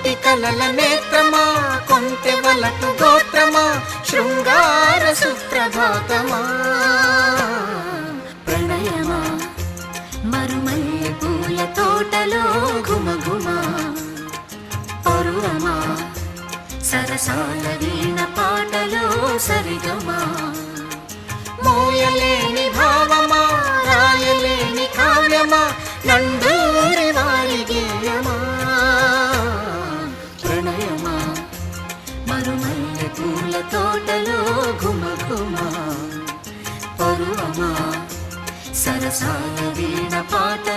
కోటి కలల నేత్రమా, కొంటె వలపు గోత్రమా, శృంగార సుప్రభాతమా. ప్రణయమా మరుమల్లె పూల తోటలో ఘుమఘుమా, పరువమా సరసాల వీణ పాటలో సరిగమా. మోయలేని భావమా, రాయలేని కావ్యమా, నందూరి వారి గేయమా. ప్రణయమా మరుమల్లె పూల తోటలో ఘుమఘుమా, పరువమా సరసాల వీణ పాట